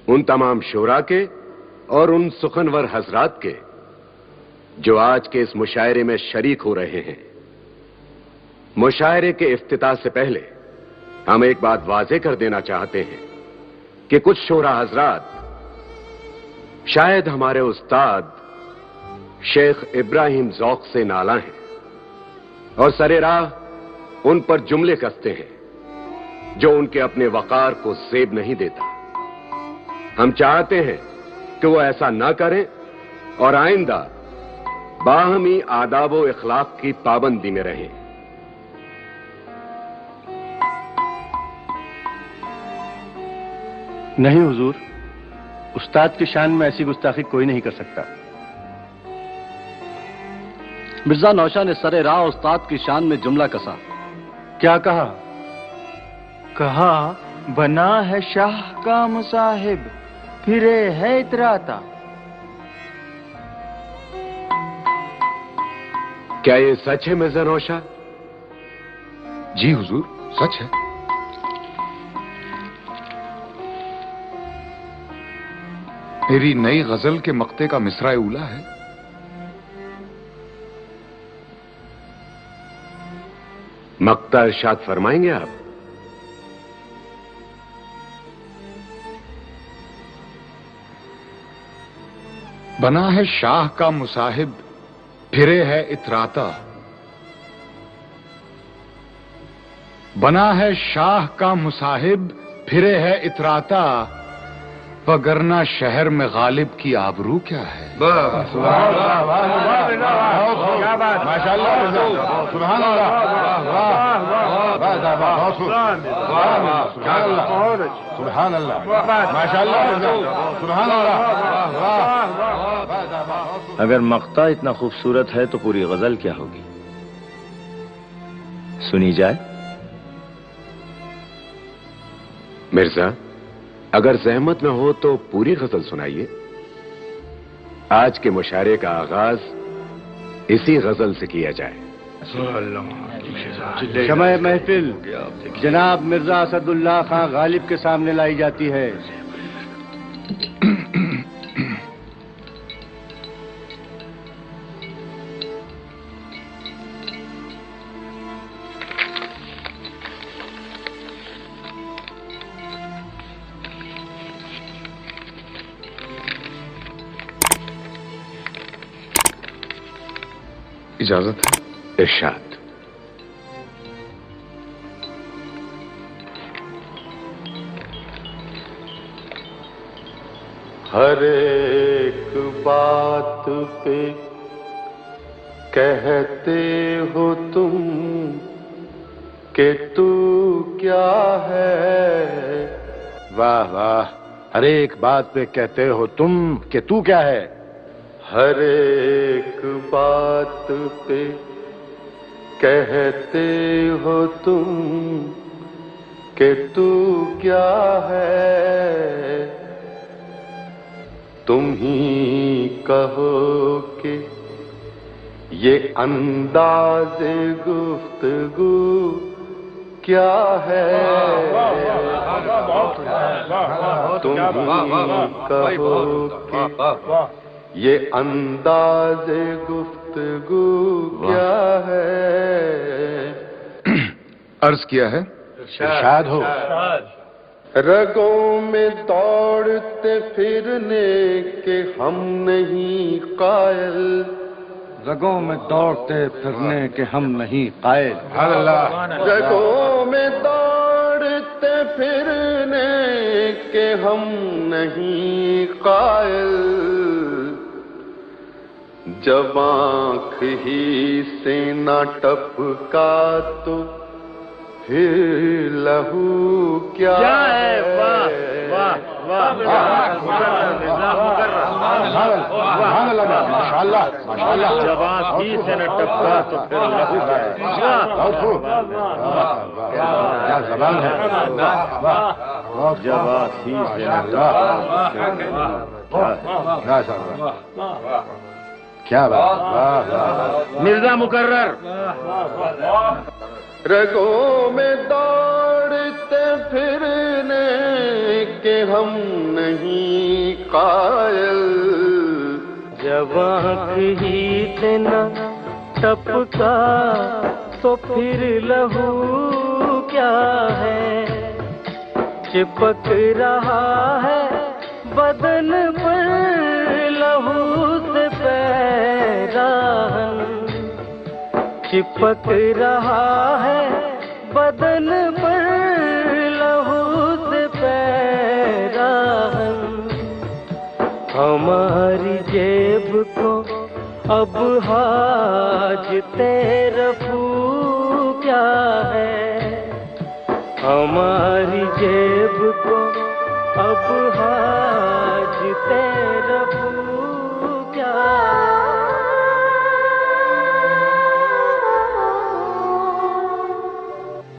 ان تمام شورا کے اور ان سخنور حضرات کے جو آج کے اس مشاعرے میں شریک ہو رہے ہیں۔ مشاعرے کے افتتاح سے پہلے ہم ایک بات واضح کر دینا چاہتے ہیں کہ کچھ شورا حضرات شاید ہمارے استاد شیخ ابراہیم ذوق سے نالاں ہیں اور سرے راہ ان پر جملے کستے ہیں جو ان کے اپنے وقار کو زیب نہیں دیتا۔ ہم چاہتے ہیں کہ وہ ایسا نہ کریں اور آئندہ باہمی آداب و اخلاق کی پابندی میں رہیں۔ نہیں حضور، استاد کی شان میں ایسی گستاخی کوئی نہیں کر سکتا۔ مرزا نوشا نے سرے راہ استاد کی شان میں جملہ کسا۔ کیا کہا؟ کہا بنا ہے شاہ کا مصاحب، پھرے ہے اتراتا۔ کیا یہ سچ ہے مرزا نوشا؟ جی حضور، سچ ہے۔ میری نئی غزل کے مقطع کا مصرع اولا ہے۔ مقطع ارشاد فرمائیں گے آپ؟ بنا ہے شاہ کا مصاحب، پھرے ہے اتراتا۔ بنا ہے شاہ کا مصاحب، پھرے ہے اتراتا، وگرنہ شہر میں غالب کی آبرو کیا ہے؟ اگر مقطع اتنا خوبصورت ہے تو پوری غزل کیا ہوگی؟ سنی جائے؟ مرزا اگر زحمت نہ ہو تو پوری غزل سنائیے۔ آج کے مشاعرے کا آغاز اسی غزل سے کیا جائے۔ شمع محفل جناب مرزا اسد اللہ خان غالب کے سامنے لائی جاتی ہے۔ اجازت ہے؟ ارشاد۔ ہر ایک بات پہ کہتے ہو تم کہ تو کیا ہے۔ واہ واہ، ہر ایک بات پہ کہتے ہو تم کہ تو کیا ہے۔ ہر ایک بات پہ کہتے ہو تم کہ تو کیا ہے۔ تم ہی کہو کہ یہ انداز گفتگو کیا ہے۔ تم ہی کہو کہ یہ انداز گفتگو کیا ہے۔ عرض کیا ہے؟ ارشاد ہو۔ رگوں میں دوڑتے پھرنے کے ہم نہیں قائل۔ رگوں میں دوڑتے پھرنے کے ہم نہیں قائل۔ رگوں میں دوڑتے پھرنے کے ہم نہیں قائل۔ جب آنکھ ہی سے نہ ٹپکا تو پھر لہو کیا ہے۔ جب آنکھ ہی سے نہ ٹپکا تو پھر لہو کیا ہے۔ کیا زبان ہے۔ جب آنکھ ہی سے نہ ٹپکا۔ کیا بات۔ مرزا مقرر۔ رگوں میں دوڑ چلتے پھرنے کے ہم نہیں قائل، جب آنکھ ہی سے نہ ٹپکا تو پھر لہو کیا ہے، چپک رہا ہے بدن پر لہو سے پیراہن، چپک رہا ہے بدن پر لہو سے پیراہن، ہماری جیب کو اب حاجت رفو کیا ہے، ہماری جیب کو اب حاجت رفو کیا ہے۔